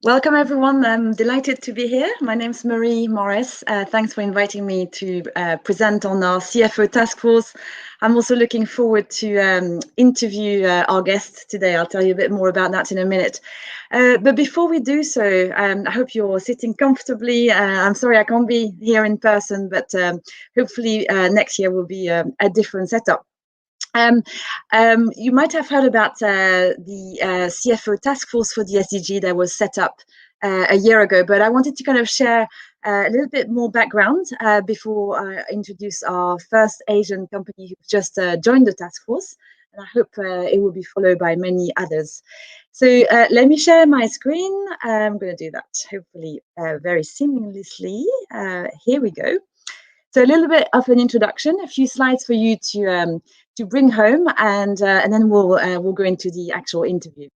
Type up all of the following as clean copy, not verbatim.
Welcome, everyone. I'm delighted to be here. My name's Morice. Thanks for inviting me to present on our CFO task force. I'm also looking forward to interview our guest today. I'll tell you a bit more about that in a minute. But before we do so, I hope you're sitting comfortably. I'm sorry I can't be here in person, but hopefully next year will be a different setup. You might have heard about the CFO task force for the SDG that was set up a year ago, but I wanted to kind of share a little bit more background before I introduce our first Asian company who just joined the task force, and I hope it will be followed by many others. So let me share my screen. I'm going to do that hopefully very seamlessly. Here we go. So a little bit of an introduction, a few slides for you to bring home, and then we'll go into the actual interview.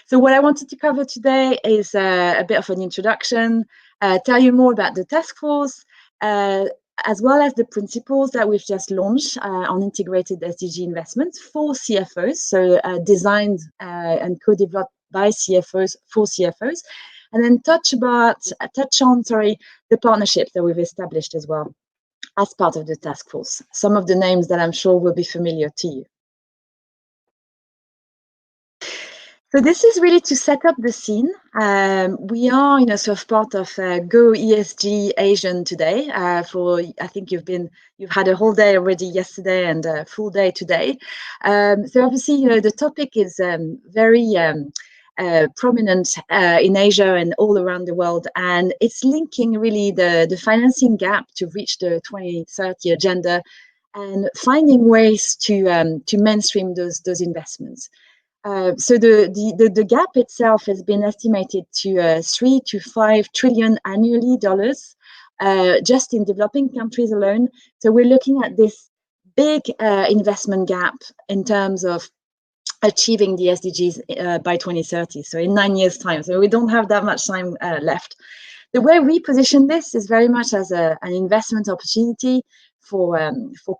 So what I wanted to cover today is a bit of an introduction, tell you more about the task force, as well as the principles that we've just launched on integrated SDG investments for CFOs, so designed and co-developed by CFOs for CFOs, and then touch on the partnerships that we've established as well as part of the task force. Some of the names that I'm sure will be familiar to you. So this is really to set up the scene. We are, sort of part of Go ESG Asian today. I think you've had a whole day already yesterday and a full day today. So obviously, the topic is very prominent in Asia and all around the world, and it's linking really the financing gap to reach the 2030 agenda and finding ways to mainstream those investments. So the gap itself has been estimated to 3 to 5 trillion annually dollars just in developing countries alone. So we're looking at this big investment gap in terms of achieving the SDGs by 2030. So in 9 years' time. So we don't have that much time left. The way we position this is very much as an investment opportunity for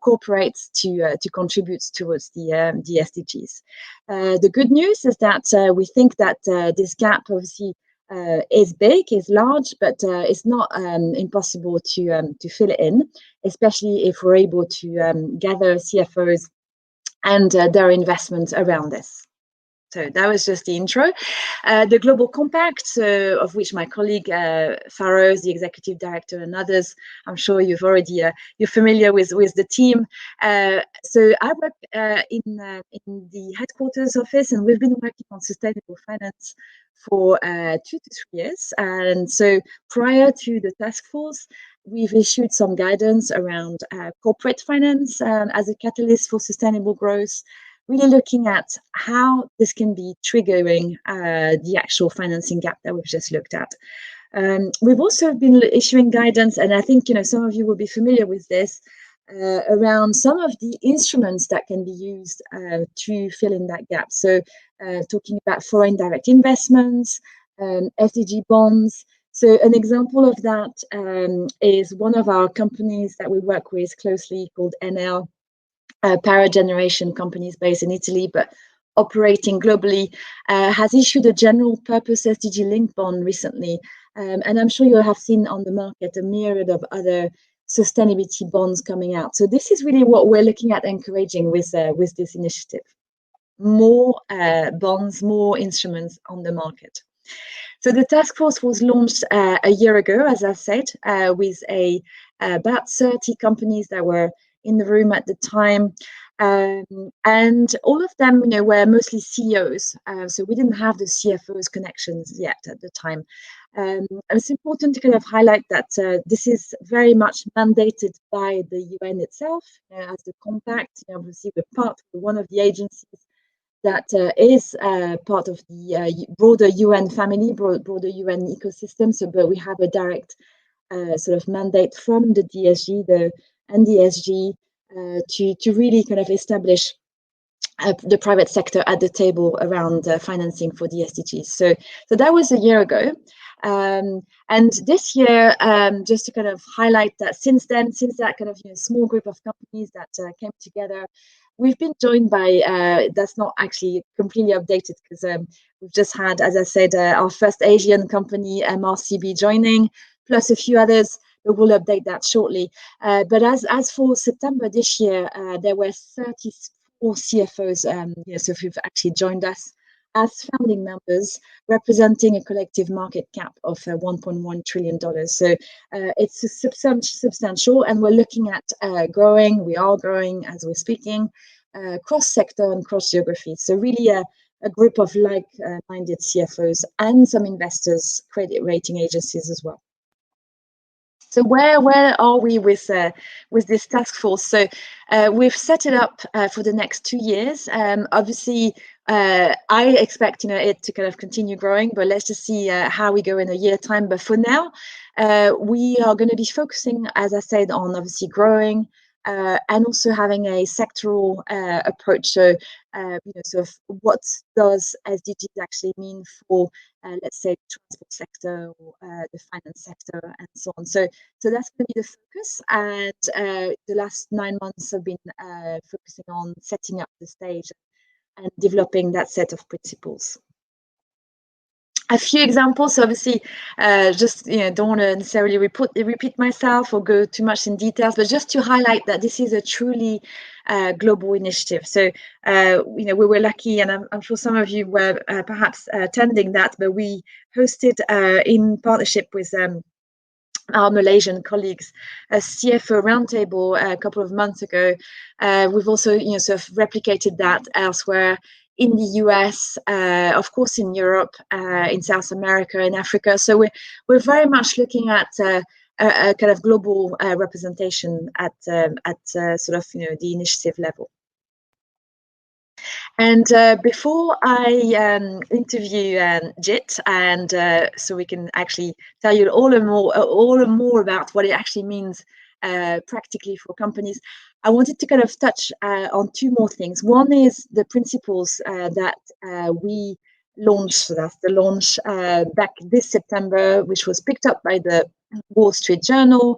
corporates to contribute towards the SDGs. The good news is that we think that this gap obviously is big, is large, but it's not impossible to fill it in, especially if we're able to gather CFOs and their investments around this. So that was just the intro. The Global Compact, of which my colleague Farrow is the executive director, and others, I'm sure you're familiar with the team. So I work in the headquarters office, and we've been working on sustainable finance for 2 to 3 years. And so prior to the task force, we've issued some guidance around corporate finance as a catalyst for sustainable growth, really looking at how this can be triggering the actual financing gap that we've just looked at. We've also been issuing guidance, and I think some of you will be familiar with this, around some of the instruments that can be used to fill in that gap. So talking about foreign direct investments, SDG bonds. So an example of that is one of our companies that we work with closely called NL, power generation companies based in Italy, but operating globally, has issued a general purpose SDG linked bond recently. And I'm sure you'll have seen on the market a myriad of other sustainability bonds coming out. So this is really what we're looking at encouraging with this initiative. More bonds, more instruments on the market. So the task force was launched a year ago, as I said, with about 30 companies that were in the room at the time, and all of them, were mostly CEOs. So we didn't have the CFOs connections yet at the time. It's important to kind of highlight that this is very much mandated by the UN itself as the compact. Obviously, we're one of the agencies that is part of the broader UN family, broader UN ecosystem. So, but we have a direct sort of mandate from the DSG, and the SG to really kind of establish the private sector at the table around financing for the SDGs. So that was a year ago. And this year, just to kind of highlight that since that kind of small group of companies that came together, we've been joined by, that's not actually completely updated because we've just had, as I said, our first Asian company, MRCB, joining, plus a few others. But we'll update that shortly. But as for September this year, there were 34 CFOs, so who've actually joined us as founding members, representing a collective market cap of $1.1 trillion. So it's substantial, and we're looking at growing. We are growing as we're speaking, cross-sector and cross-geography. So really a group of like-minded CFOs and some investors, credit rating agencies as well. So where are we with this task force? So we've set it up for the next 2 years. Obviously, I expect it to kind of continue growing, but let's just see how we go in a year time. But for now, we are going to be focusing, as I said, on obviously growing and also having a sectoral approach. So sort of what does SDGs actually mean for let's say transport sector or the finance sector and so on. So that's going to be the focus, and the last 9 months have been focusing on setting up the stage and developing that set of principles. A few examples, obviously, just don't want to necessarily repeat myself or go too much in details, but just to highlight that this is a truly global initiative. So, we were lucky, and I'm sure some of you were perhaps attending that, but we hosted in partnership with our Malaysian colleagues a CFO roundtable a couple of months ago. We've also sort of replicated that elsewhere in the US, of course in Europe, in South America, in Africa. So we're very much looking at a kind of global representation at sort of the initiative level. And before I interview Jit, and so we can actually tell you all and more about what it actually means practically for companies, I wanted to kind of touch on two more things. One is the principles that we launched. So that's the launch back this September, which was picked up by the Wall Street Journal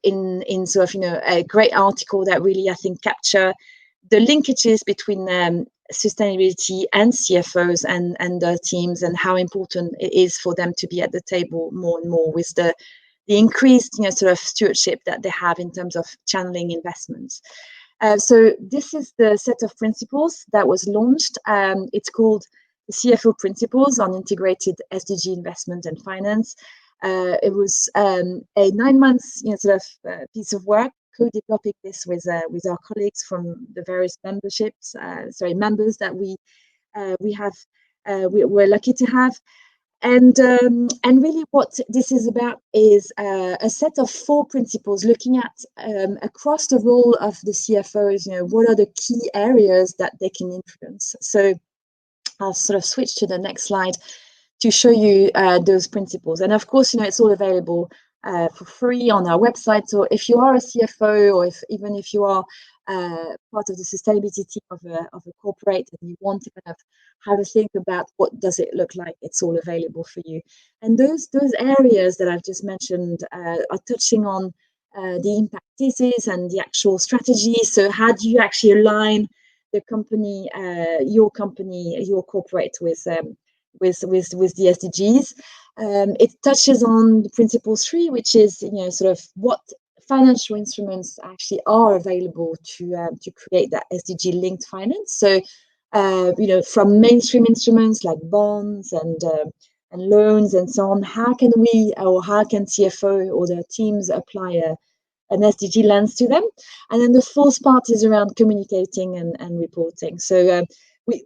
in sort of a great article that really, I think, capture the linkages between sustainability and CFOs and their teams, and how important it is for them to be at the table more and more with the increased sort of stewardship that they have in terms of channeling investments. So this is the set of principles that was launched. It's called the CFO Principles on Integrated SDG Investment and Finance. It was a 9 months sort of piece of work, co-developing this with our colleagues from the various members that we're lucky to have, and really what this is about is a set of 4 principles looking at across the role of the CFOs. What are the key areas that they can influence? So I'll sort of switch to the next slide to show you those principles, and of course it's all available for free on our website. So if you are a CFO, or even if you are part of the sustainability team of a corporate, and you want to kind of have a think about what does it look like, it's all available for you. And those areas that I've just mentioned are touching on the impact thesis and the actual strategy. So how do you actually align the company, your corporate with the SDGs? It touches on the principle 3, which is sort of what financial instruments actually are available to create that SDG linked finance. So from mainstream instruments like bonds and loans and so on, how can CFO or their teams apply an SDG lens to them? And then the 4th part is around communicating and reporting. So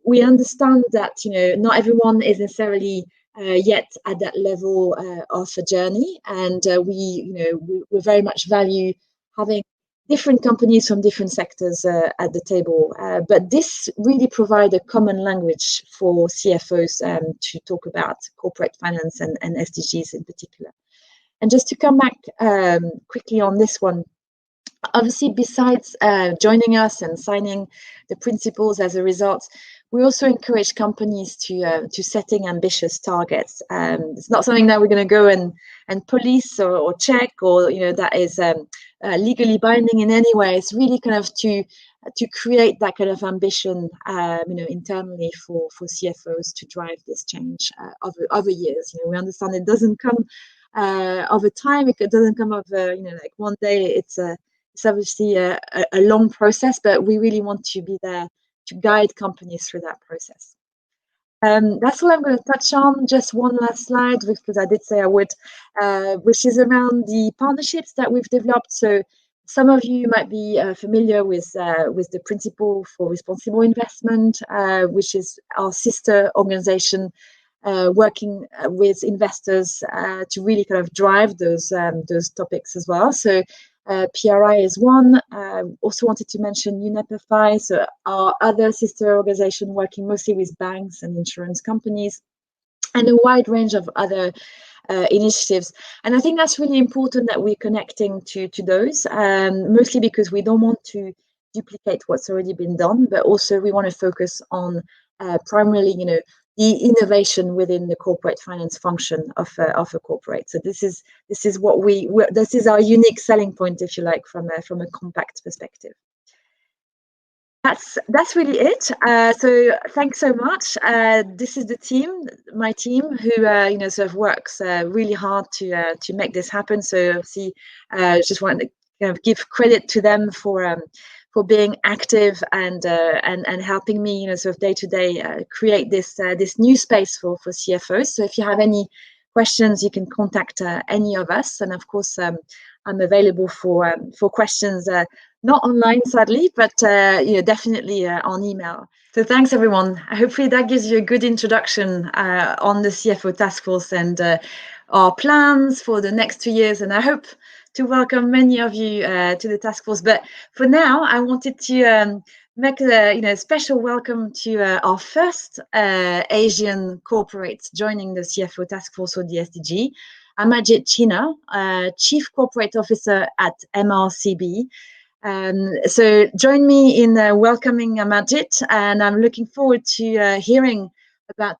we understand that not everyone is necessarily yet at that level of a journey, and we very much value having different companies from different sectors at the table, but this really provides a common language for CFOs to talk about corporate finance and SDGs in particular. And just to come back quickly on this one, obviously, besides joining us and signing the principles as a result, we also encourage companies to setting ambitious targets. It's not something that we're going to go and police or check, or that is legally binding in any way. It's really kind of to to create that kind of ambition, internally for CFOs to drive this change over years. We understand it doesn't come over time. It doesn't come over, like one day. It's obviously a long process, but we really want to be there to guide companies through that process. That's all I'm going to touch on. Just one last slide, because I did say I would, which is around the partnerships that we've developed. So some of you might be familiar with the Principle for Responsible Investment, which is our sister organization working with investors to really kind of drive those topics as well. So PRI is one. Also wanted to mention UNEP-FI, so our other sister organization working mostly with banks and insurance companies, and a wide range of other initiatives. And I think that's really important that we're connecting to those, mostly because we don't want to duplicate what's already been done, but also we want to focus on primarily, the innovation within the corporate finance function of a corporate. So this is what this is our unique selling point, if you like, from a compact perspective. That's really it. So thanks so much. This is the team, my team, who sort of works really hard to make this happen. So obviously, just want to kind of give credit to them for being active and helping me, sort of day to day create this new space for CFOs. So if you have any questions, you can contact any of us, and of course, I'm available for questions. Not online, sadly, but definitely on email. So thanks, everyone. Hopefully that gives you a good introduction on the CFO Taskforce and our plans for the next 2 years. And I hope to welcome many of you to the task force. But for now, I wanted to make a special welcome to our first Asian corporates joining the CFO Taskforce or the SDG. Amarjit, Chhina, Chief Corporate Officer at MRCB. So join me in welcoming Amarjit, and I'm looking forward to hearing about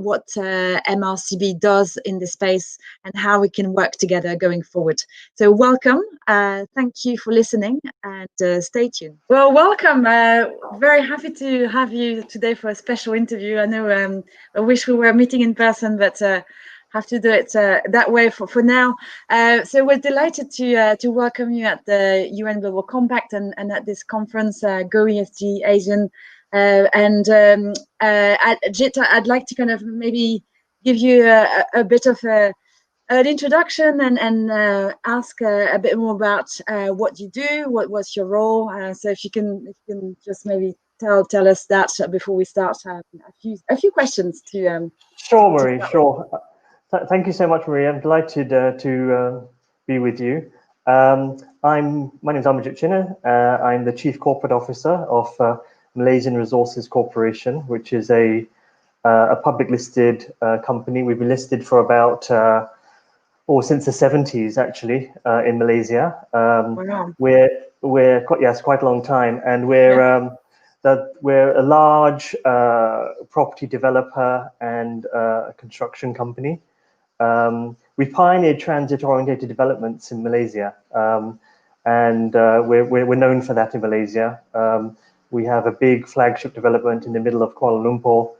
what MRCB does in this space and how we can work together going forward. So welcome, thank you for listening, and stay tuned. Well, welcome. Very happy to have you today for a special interview. I know I wish we were meeting in person, but have to do it that way for now. So we're delighted to welcome you at the UN Global Compact and at this conference, Go ESG Asian. Jit, I'd like to kind of maybe give you a bit of an introduction and ask a bit more about what you do, what's your role. So if you can just maybe tell us that before we start, a few questions to. Sure, Marie. Sure. Thank you so much, Marie. I'm delighted to be with you. My name is Amarjit Chhina. I'm the Chief Corporate Officer of Malaysian Resources Corporation, which is a public listed company. We've been listed for about since the 70s, actually, in Malaysia. Wow. We're quite a long time, and we're a large property developer and construction company. We've pioneered transit-oriented developments in Malaysia, and we're known for that in Malaysia. We have a big flagship development in the middle of Kuala Lumpur,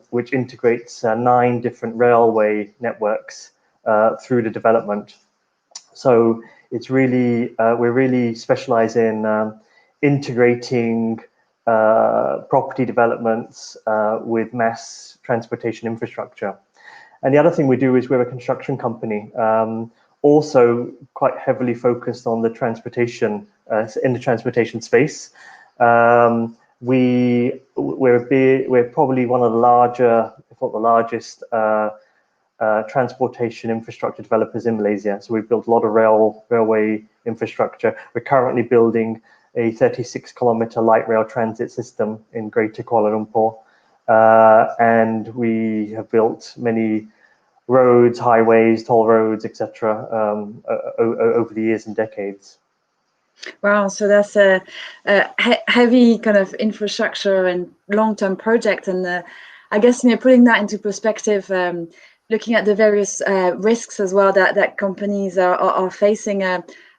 which integrates 9 different railway networks through the development. So it's really we're really specialized in integrating property developments with mass transportation infrastructure. And the other thing we do is we're a construction company, also quite heavily focused on the transportation in the transportation space. We're probably one of the larger, if not the largest, transportation infrastructure developers in Malaysia. So we've built a lot of railway infrastructure. We're currently building a 36-kilometer light rail transit system in Greater Kuala Lumpur. And we have built many roads, highways, toll roads, etc. Over the years and decades. Wow, so that's a heavy kind of infrastructure and long-term project. And I guess, putting that into perspective, looking at the various risks as well that companies are facing,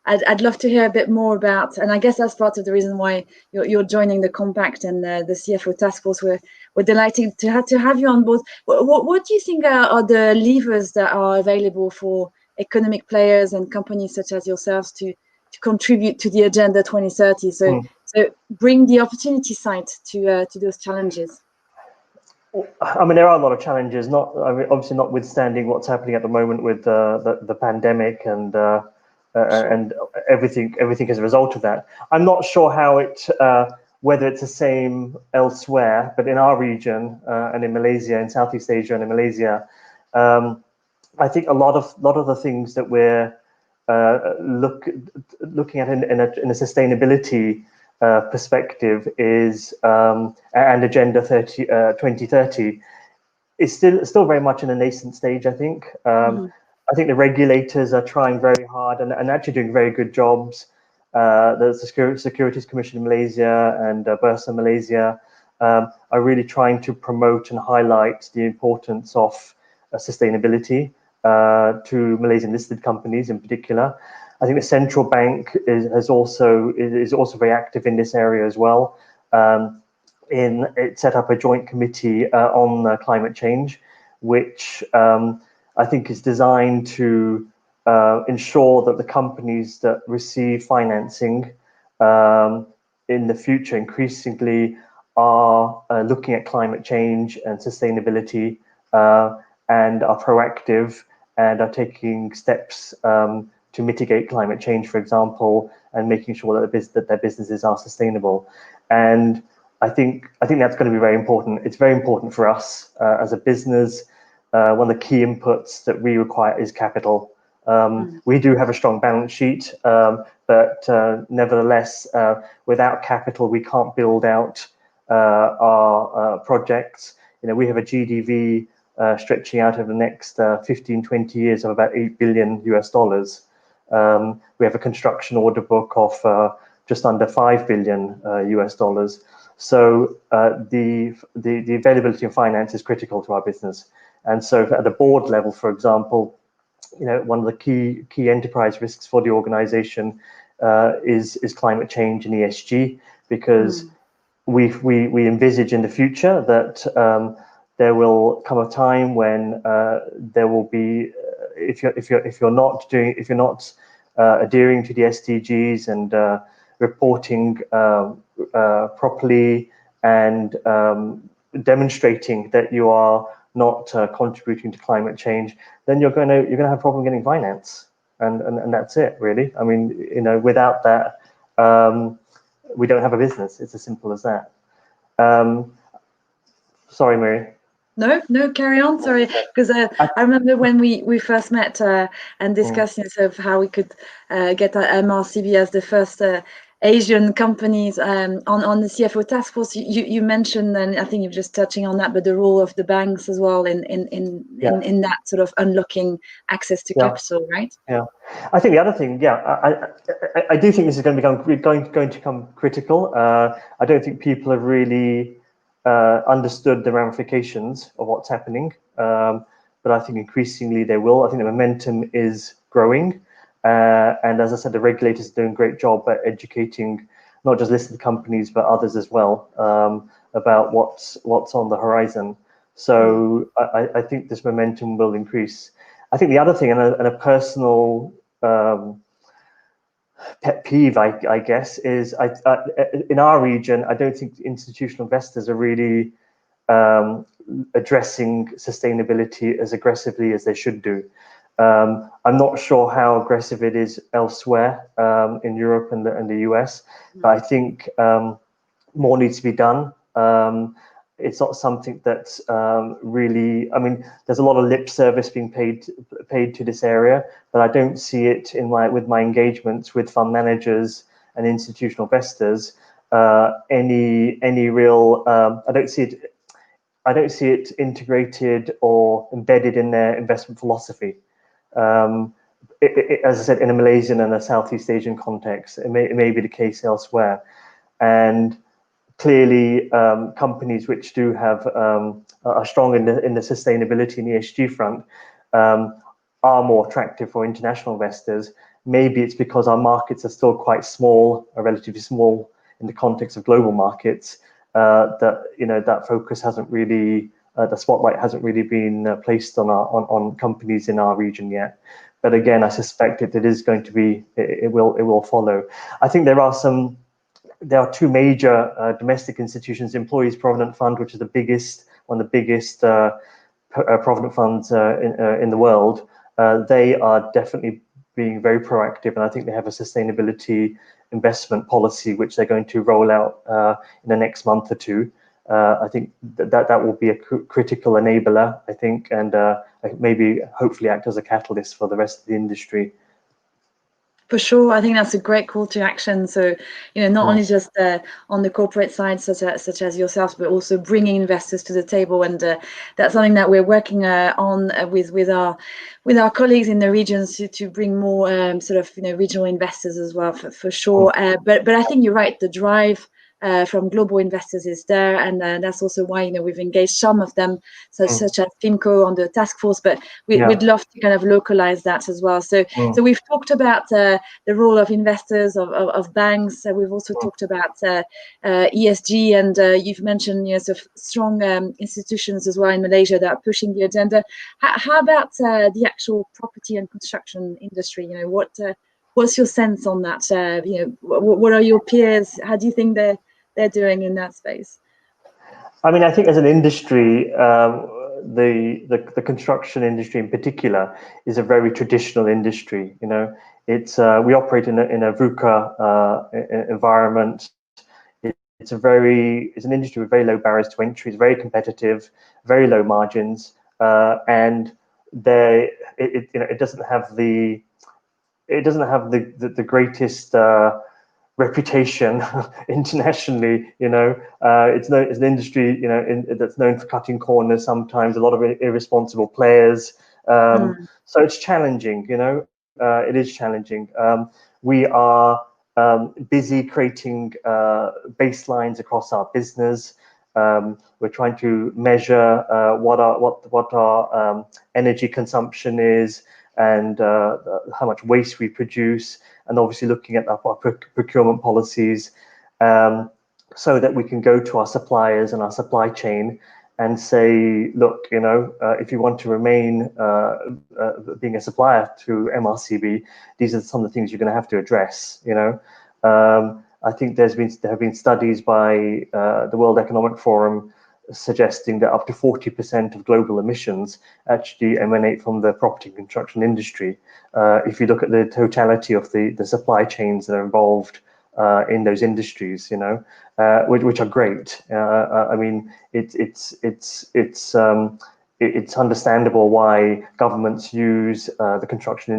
I'd love to hear a bit more about, and I guess that's part of the reason why you're joining the Compact and the CFO Taskforce. We're delighted to have you on board. What do you think are the levers that are available for economic players and companies such as yourselves to contribute to the Agenda 2030? So bring the opportunity side to those challenges. I mean, there are a lot of challenges. Obviously, notwithstanding what's happening at the moment with the pandemic and everything as a result of that. I'm not sure how whether it's the same elsewhere, but in our region and in Malaysia, in Southeast Asia and in Malaysia, I think a lot of the things that we're looking at in a sustainability perspective is and Agenda 2030 is still very much in a nascent stage. I think. I think the regulators are trying very hard and actually doing very good jobs. The Securities Commission in Malaysia and Bursa Malaysia are really trying to promote and highlight the importance of sustainability to Malaysian listed companies in particular. I think the central bank is also very active in this area as well. It set up a joint committee on climate change, which I think is designed to ensure that the companies that receive financing in the future increasingly are looking at climate change and sustainability and are proactive and are taking steps to mitigate climate change, for example, and making sure that their businesses are sustainable. And I think that's going to be very important. It's very important for us as a business. One of the key inputs that we require is capital. We do have a strong balance sheet, but nevertheless, without capital, we can't build out our projects. We have a GDV stretching out over the next 15, 20 years of about $8 billion US. We have a construction order book of just under $5 billion US. So the availability of finance is critical to our business. And so at the board level, for example, one of the key enterprise risks for the organization is climate change and ESG, because we envisage in the future that there will come a time when there will be if you're not adhering to the SDGs and reporting properly and demonstrating that you are not contributing to climate change, then you're going to have a problem getting finance, and that's it, really. I mean, without that, we don't have a business. It's as simple as that. Sorry, Mary. No, carry on. Sorry, because I remember when we first met and discussed of how we could get MRCB as the first Asian companies on the CFO task force. You mentioned, and I think you're just touching on that, but the role of the banks as well in that sort of unlocking access to capital, right? Yeah, I think the other thing, I do think this is going to become critical. I don't think people have really understood the ramifications of what's happening, but I think increasingly they will. I think the momentum is growing. And as I said, the regulators are doing a great job at educating not just listed companies, but others as well about what's on the horizon. So I think this momentum will increase. I think the other thing, and a personal pet peeve, I guess, is in our region, I don't think institutional investors are really addressing sustainability as aggressively as they should do. I'm not sure how aggressive it is elsewhere in Europe and the US, but I think more needs to be done. It's not something that's really, I mean, there's a lot of lip service being paid to this area, but I don't see it with my engagements with fund managers and institutional investors, any real, I don't see it integrated or embedded in their investment philosophy. As I said, in a Malaysian and a Southeast Asian context, it may be the case elsewhere. And clearly, companies which do have are strong in the sustainability and ESG front are more attractive for international investors. maybe it's because our markets are still quite small, or relatively small in the context of global markets, that that focus hasn't really, the spotlight hasn't really been placed on companies in our region yet. But again, I suspect it is going to be, it will follow. I think there are two major domestic institutions: Employees Provident Fund, which is one of the biggest provident funds in the world. They are definitely being very proactive, and I think they have a sustainability investment policy which they're going to roll out in the next month or two. I think that will be a critical enabler, I think, and maybe hopefully act as a catalyst for the rest of the industry. For sure, I think that's a great call to action. So, not only just on the corporate side, such as yourself, but also bringing investors to the table, and that's something that we're working on with our colleagues in the regions to bring more sort of regional investors as well, for sure. But I think you're right. The drive from global investors is there, and that's also why we've engaged some of them, such as FIMCO on the task force. But we'd love to kind of localize that as well. So we've talked about the role of investors, of banks. We've also talked about ESG, and you've mentioned sort of strong institutions as well in Malaysia that are pushing the agenda. How about the actual property and construction industry? What's your sense on that? What are your peers? How do you think they're doing in that space? I mean, I think as an industry, the construction industry in particular is a very traditional industry. It's we operate in a VUCA environment. It's an industry with very low barriers to entry. It's very competitive, very low margins, and it doesn't have the greatest reputation internationally. It's an industry that's known for cutting corners sometimes, a lot of irresponsible players. So it's challenging. It is challenging. We are busy creating baselines across our business. We're trying to measure what our energy consumption is, and how much waste we produce, and obviously looking at our procurement policies, so that we can go to our suppliers and our supply chain and say, look, if you want to remain being a supplier to MRCB, these are some of the things you're going to have to address. I think there have been studies by the World Economic Forum suggesting that up to 40% of global emissions actually emanate from the property and construction industry. If you look at the totality of the supply chains that are involved in those industries, which are great. I mean, it's understandable why governments use the construction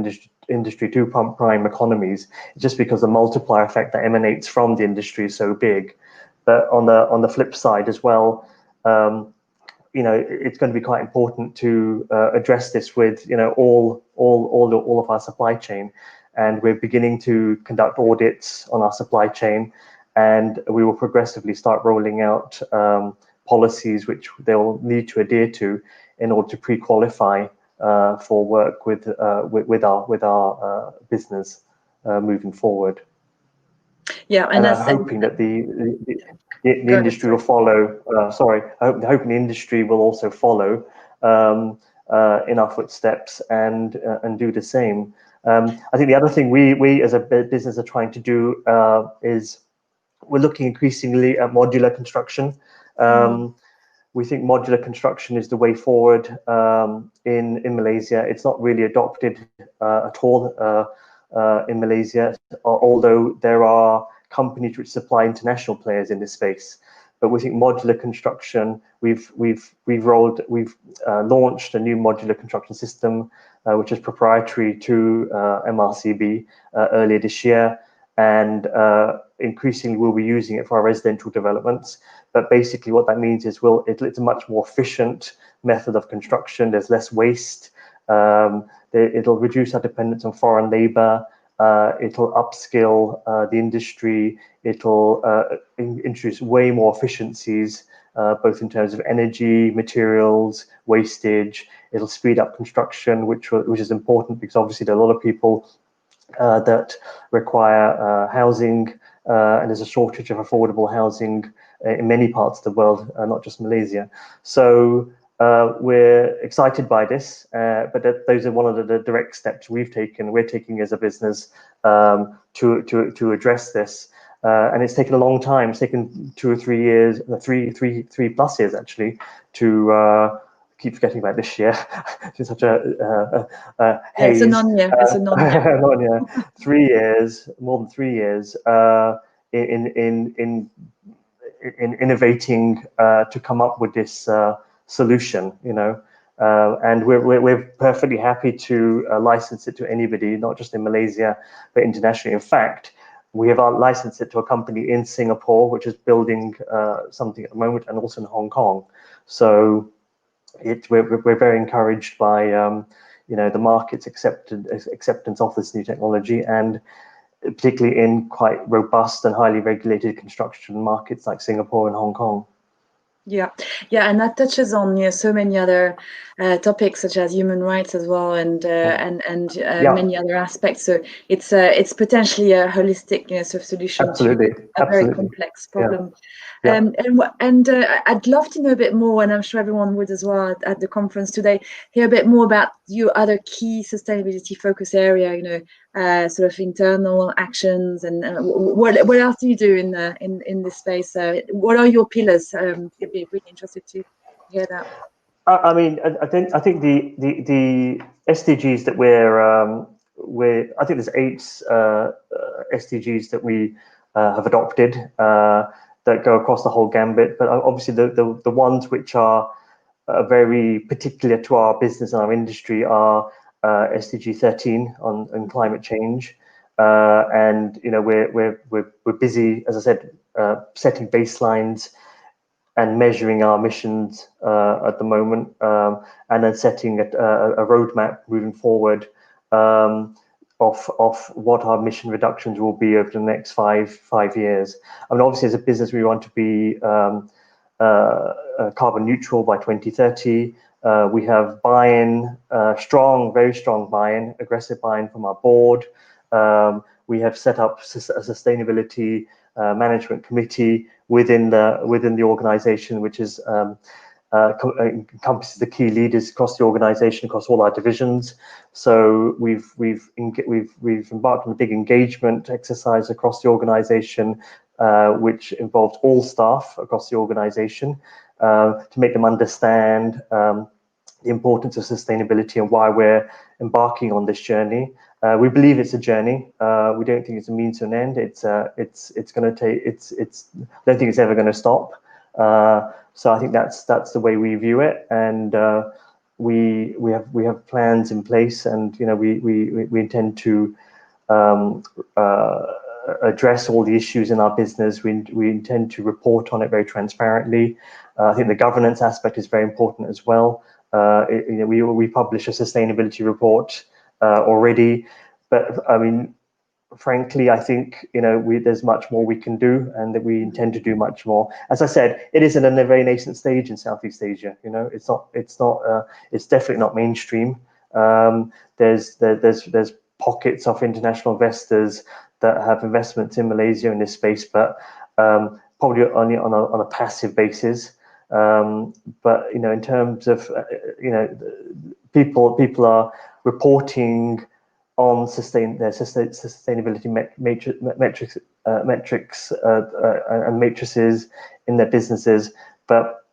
industry to pump prime economies, just because the multiplier effect that emanates from the industry is so big. But on the flip side as well, it's going to be quite important to address this with all of our supply chain, and we're beginning to conduct audits on our supply chain, and we will progressively start rolling out policies which they'll need to adhere to in order to pre-qualify for work with our business moving forward. Yeah, and I'm hoping that the industry will follow. I'm hoping the industry will also follow in our footsteps and do the same. I think the other thing we as a business are trying to do is we're looking increasingly at modular construction. We think modular construction is the way forward in Malaysia. It's not really adopted at all in Malaysia, although there are companies which supply international players in this space. But we think modular construction, we've launched a new modular construction system, which is proprietary to MRCB earlier this year, and increasingly we'll be using it for our residential developments. But basically what that means is it's a much more efficient method of construction. There's less waste. It'll reduce our dependence on foreign labor. It'll upskill the industry. It'll introduce way more efficiencies, both in terms of energy, materials, wastage. It'll speed up construction, which is important because obviously there are a lot of people that require housing, and there's a shortage of affordable housing in many parts of the world, not just Malaysia. So we're excited by this, but those are one of the direct steps we're taking as a business to address this. And it's taken a long time. It's taken 2 or 3 years, three plus years actually, to keep forgetting about this year. It's such a haze. It's a non-year. It's a non-year. Non-year. 3 years, more than 3 years, in innovating to come up with this solution, and we're perfectly happy to license it to anybody, not just in Malaysia, but internationally. In fact, we have licensed it to a company in Singapore, which is building something at the moment, and also in Hong Kong. So we're very encouraged by the market's acceptance of this new technology, and particularly in quite robust and highly regulated construction markets like Singapore and Hong Kong. Yeah, and that touches on so many other topics such as human rights as well, and many other aspects. So it's potentially a holistic sort of solution Absolutely. to a very complex problem. Yeah. And I'd love to know a bit more, and I'm sure everyone would as well at the conference today, hear a bit more about your other key sustainability focus area. Sort of internal actions, and what else do you do in this space? What are your pillars? I'd be really interested to hear that. I mean, I think the SDGs that I think there's 8 SDGs that we have adopted that go across the whole gambit. But obviously, the ones which are very particular to our business and our industry are SDG 13 on climate change, and we're busy, as I said, setting baselines and measuring our emissions at the moment, and then setting a roadmap moving forward of what our emission reductions will be over the next five years. I mean, obviously, as a business, we want to be carbon neutral by 2030. We have buy-in, very strong buy-in, aggressive buy-in from our board. We have set up a sustainability management committee within the organization, which is encompasses the key leaders across the organization, across all our divisions. So we've embarked on a big engagement exercise across the organization, which involves all staff across the organization, to make them understand the importance of sustainability and why we're embarking on this journey. We believe it's a journey. We don't think it's a means to an end. It's going to take. I don't think it's ever going to stop. So I think that's the way we view it, and we have plans in place, and we intend to address all the issues in our business. We intend to report on it very transparently. I think the governance aspect is very important as well. We publish a sustainability report already, but I mean, frankly, I think there's much more we can do, and that we intend to do much more. As I said, it is in a very nascent stage in Southeast Asia. It's definitely not mainstream. There's pockets of international investors that have investments in Malaysia in this space, but probably only on a passive basis. But in terms of people are reporting on their sustainability metrics and matrices in their businesses, but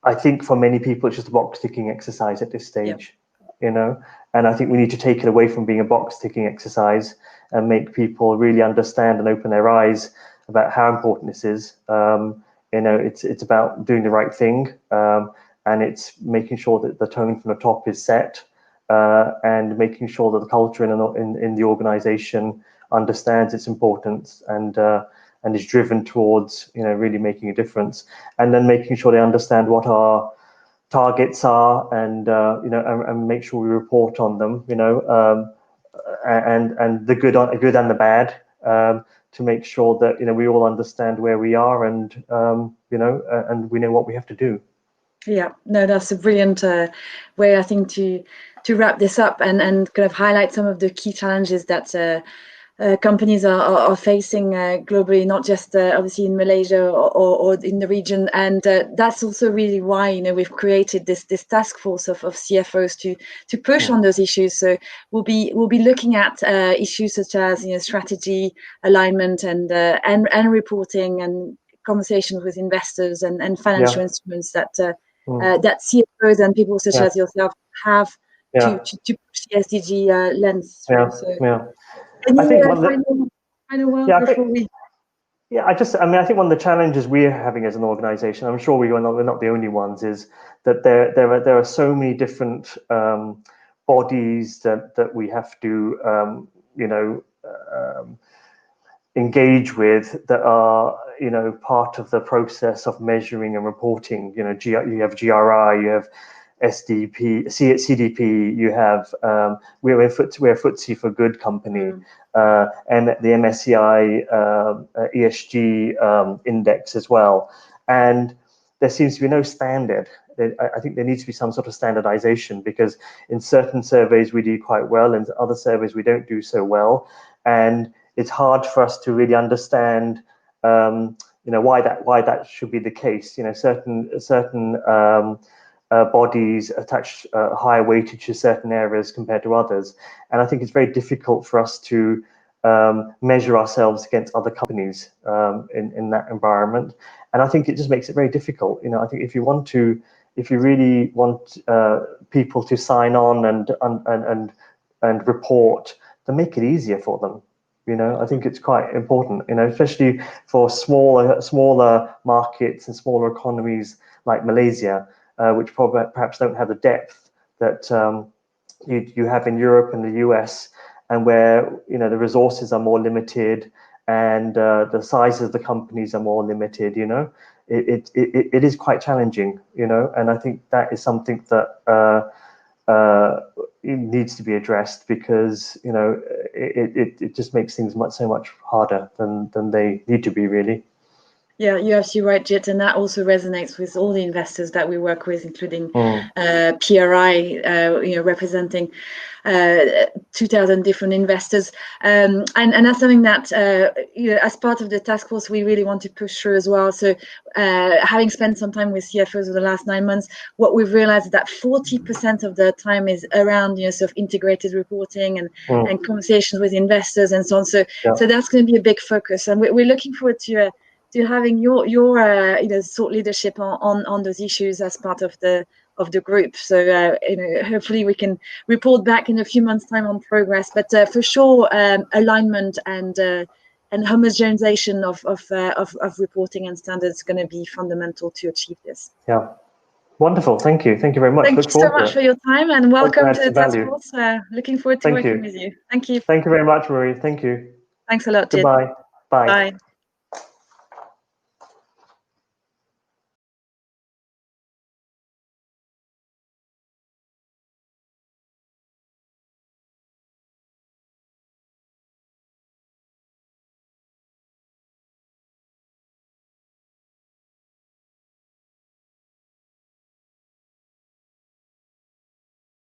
I think for many people it's just a box ticking exercise at this stage. And I think we need to take it away from being a box ticking exercise and make people really understand and open their eyes about how important this is. It's about doing the right thing, and it's making sure that the tone from the top is set, and making sure that the culture in the organization understands its importance and is driven towards really making a difference, and then making sure they understand what our targets are, and and make sure we report on them, and the good and the bad, to make sure that we all understand where we are, and and we know what we have to do. Yeah, no, that's a brilliant way, I think, to wrap this up and kind of highlight some of the key challenges that companies are facing globally, not just obviously in Malaysia or in the region. And that's also really why, you know, we've created this task force of CFOs to push on those issues. So we'll be looking at issues such as, you know, strategy, alignment, and reporting, and conversations with investors and financial instruments that that CFOs and people such as yourself have to push the SDG lens through. So I any think final word before we? Yeah, I think one of the challenges we're having as an organisation, I'm sure we're not the only ones, is that there are so many different bodies that we have to engage with, that are, you know, part of the process of measuring and reporting. You know, you have GRI, you have SDP, CDP, you have we're a FTSE for Good company, and the MSCI ESG index as well. And there seems to be no standard. I think there needs to be some sort of standardization, because in certain surveys we do quite well, and other surveys we don't do so well, and it's hard for us to really understand, why that should be the case. You know, certain bodies attach higher weightage to certain areas compared to others, and I think it's very difficult for us to measure ourselves against other companies in that environment. And I think it just makes it very difficult. You know, I think if you really want people to sign on and report, then make it easier for them. You know, I think it's quite important, you know, especially for smaller markets and smaller economies like Malaysia, which perhaps don't have the depth that you have in Europe and the US, and where, you know, the resources are more limited, and the size of the companies are more limited. You know, it is quite challenging, you know, and I think that is something that it needs to be addressed, because, you know, it just makes things so much harder than they need to be, really. Yeah, you're absolutely right, Jit, and that also resonates with all the investors that we work with, including PRI, representing 2,000 different investors, and that's something that as part of the task force we really want to push through as well. So, having spent some time with CFOs over the last 9 months, what we've realized is that 40% of the time is around, you know, sort of integrated reporting and conversations with investors and so on. So that's going to be a big focus, and we're looking forward to having your thought leadership on those issues as part of the group. So hopefully we can report back in a few months' time on progress. But for sure, alignment and homogenization of reporting and standards is going to be fundamental to achieve this. Yeah, wonderful. Thank you very much. Thank you so much for your time, and welcome to the task force. Looking forward to working with you. Thank you. Thank you very much, Marie. Thank you. Thanks a lot, Jit. Goodbye. Bye. Bye.